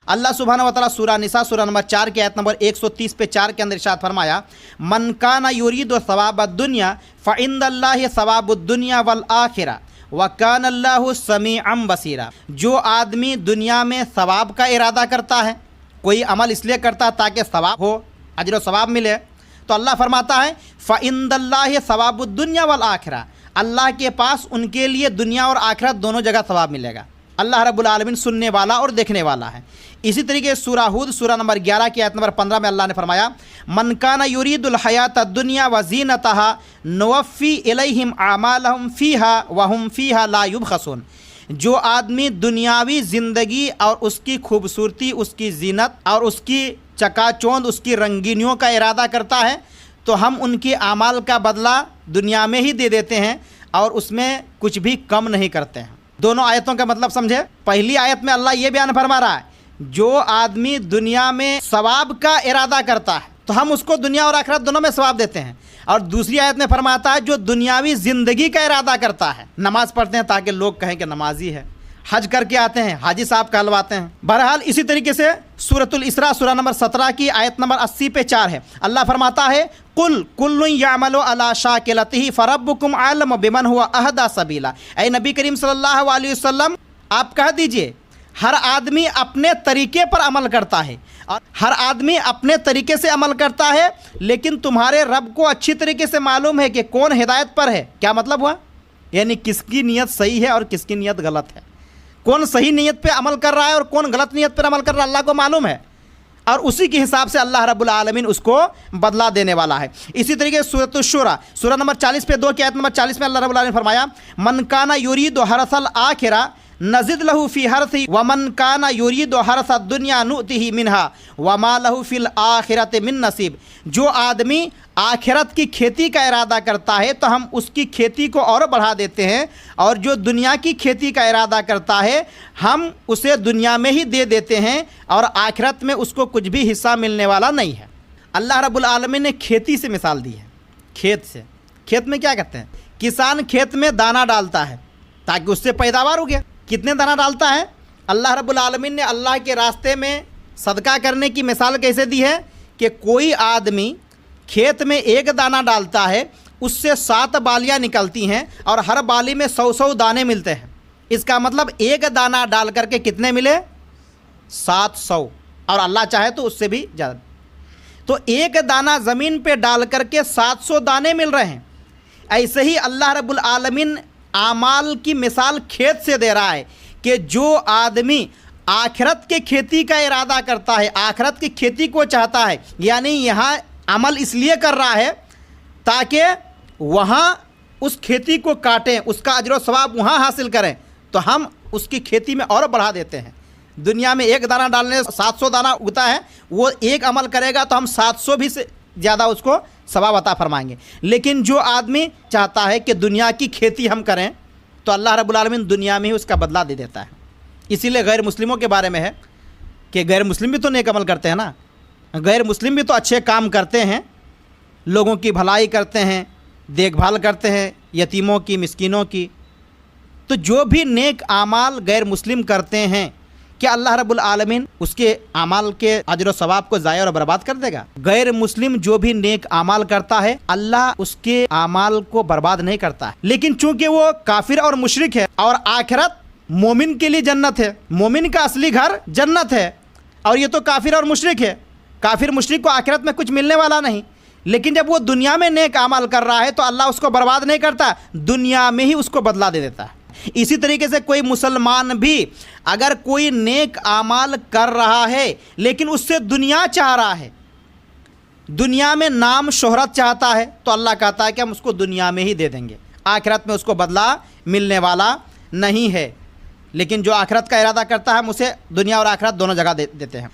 अल्लाह सुब्हानहू व तआला सूरह निसा सूरह नंबर 4 की आयत नंबर 130 पे 4 के अंदर इरशाद फरमाया, मन काना युरीदु सवाबद दुनिया फ़इंदल्लाहि सवाबुद दुनिया वल आखिरा व कानल्लाहु समीअम बसीरा। जो आदमी दुनिया में सवाब का इरादा करता है, कोई अमल इसलिए करता है ताकि सवाब हो, अजर व सवाब मिले, तो अल्लाह फरमाता है फ़इंदल्लाहि सवाबुद दुनिया वल आखिरा, अल्लाह के पास उनके लिए दुनिया और आखिरत दोनों जगह सवाब मिलेगा। अल्लाह रब्बुल आलमीन सुनने वाला और देखने वाला है। इसी तरीके सूरह हूद सूरह नंबर 11 की आयत नंबर 15 में अल्लाह ने फरमाया, मन काना युरीदुल हयात दुनिया व ज़ीनतहा नुवफ़्फ़ी इलैहिम आमालहुम फ़ीहा व हुम फ़ीहा ला युबख़सून। जो आदमी दुनियावी ज़िंदगी और उसकी खूबसूरती, उसकी ज़ीनत और उसकी चकाचौंध, उसकी रंगीनियों का इरादा करता है, तो हम उनके आमाल का बदला दुनिया में ही दे देते हैं और उसमें कुछ भी कम नहीं करते हैं। दोनों आयतों का मतलब समझे। पहली आयत में अल्लाह ये बयान फरमा रहा है, जो आदमी दुनिया में सवाब का इरादा करता है तो हम उसको दुनिया और आखिरत दोनों में सवाब देते हैं। और दूसरी आयत में फरमाता है, जो दुनियावी ज़िंदगी का इरादा करता है, नमाज पढ़ते हैं ताकि लोग कहें कि नमाजी है, हज करके आते हैं, हाजी साहब कहलवाते हैं। बहरहाल इसी तरीके से सूरतुल इसरा सूरह नंबर 17 की आयत नंबर 80 पे 4 है। अल्लाह फरमाता है, कुल कुल्लुन यामलु अला शाकिलतिही फरब्बुकुम आलम बिमन हुवा अहदा सबीला। ऐ नबी करीम सल्लल्लाहु अलैहि वसल्लम, आप कह दीजिए, हर आदमी अपने तरीके पर अमल करता है और हर आदमी अपने तरीके से अमल करता है, लेकिन तुम्हारे रब को अच्छी तरीके से मालूम है कि कौन हिदायत पर है। क्या मतलब हुआ? यानी किसकी नीयत सही है और किसकी नीयत गलत है, कौन सही नीयत पे अमल कर रहा है और कौन गलत नीयत पर अमल कर रहा है, अल्लाह को मालूम है और उसी के हिसाब से अल्लाह रब्बुल आलमीन उसको बदला देने वाला है। इसी तरीके से सूरतुश शूरा सूरह नंबर 40 पे 2 की आयत नंबर 40 में अल्लाह रब्बुल आलमीन फरमाया, मन काना युरीदु हरसल आखिरा नज़िद लहू फ़ी हरसी व मन काना युरीदु हरसद दुनिया नुअतिही मिनहा व मा लहू फ़िल आखिरति मिन नसीब। जो आदमी आखिरत की खेती का इरादा करता है तो हम उसकी खेती को और बढ़ा देते हैं, और जो दुनिया की खेती का इरादा करता है हम उसे दुनिया में ही दे देते हैं और आखिरत में उसको कुछ भी हिस्सा मिलने वाला नहीं है। अल्लाह रब्बुल आलमीन ने खेती से मिसाल दी है। खेत से, खेत में क्या करते हैं, किसान खेत में दाना डालता है ताकि उससे पैदावार हो गया। कितने दाना डालता है? अल्लाह रब्बुल आलमीन ने अल्लाह के रास्ते में सदका करने की मिसाल कैसे दी है कि कोई आदमी खेत में एक दाना डालता है, उससे 7 बालियाँ निकलती हैं और हर बाली में 100-100 दाने मिलते हैं। इसका मतलब एक दाना डाल करके कितने मिले? 700, और अल्लाह चाहे तो उससे भी ज़्यादा। तो एक दाना ज़मीन पे डाल करके 700 दाने मिल रहे हैं। ऐसे ही अल्लाह रब्बुल आलमीन आमाल की मिसाल खेत से दे रहा है कि जो आदमी आखिरत के खेती का इरादा करता है, आखिरत की खेती को चाहता है, यानी यहाँ अमल इसलिए कर रहा है ताकि वहाँ उस खेती को काटें, उसका अजर व सवाब वहाँ हासिल करें, तो हम उसकी खेती में और बढ़ा देते हैं। दुनिया में एक दाना डालने 700 दाना उगता है, वो एक अमल करेगा तो हम 700 भी से ज़्यादा उसको सवाब अता फरमाएंगे। लेकिन जो आदमी चाहता है कि दुनिया की खेती हम करें तो अल्लाह रब्बुल आलमीन दुनिया में ही उसका बदला दे देता है। इसीलिए गैर मुस्लिमों के बारे में है कि गैर मुस्लिम भी तो नेक अमल करते हैं ना, गैर मुस्लिम भी तो अच्छे काम करते हैं, लोगों की भलाई करते हैं, देखभाल करते हैं यतीमों की, मिस्कीनों की। तो जो भी नेक आमाल गैर मुस्लिम करते हैं, क्या अल्लाह रब्बुल आलमीन उसके आमाल के अजर व सवाब को ज़ाया और बर्बाद कर देगा? गैर मुस्लिम जो भी नेक आमाल करता है अल्लाह उसके आमाल को बर्बाद नहीं करता है। लेकिन चूंकि वो काफिर और मुशरिक है और आखिरत मोमिन के लिए जन्नत है, मोमिन का असली घर जन्नत है, और ये तो काफिर और मुशरिक है, काफिर मुशरिक को आखिरत में कुछ मिलने वाला नहीं। लेकिन जब वो दुनिया में नेक आमाल कर रहा है तो अल्लाह उसको बर्बाद नहीं करता, दुनिया में ही उसको बदला दे देता है। इसी तरीके से कोई मुसलमान भी अगर कोई नेक आमाल कर रहा है लेकिन उससे दुनिया चाह रहा है, दुनिया में नाम शोहरत चाहता है, तो अल्लाह कहता है कि हम उसको दुनिया में ही दे देंगे, आखिरत में उसको बदला मिलने वाला नहीं है। लेकिन जो आखिरत का इरादा करता है हम उसे दुनिया और आखिरत दोनों जगह देते हैं।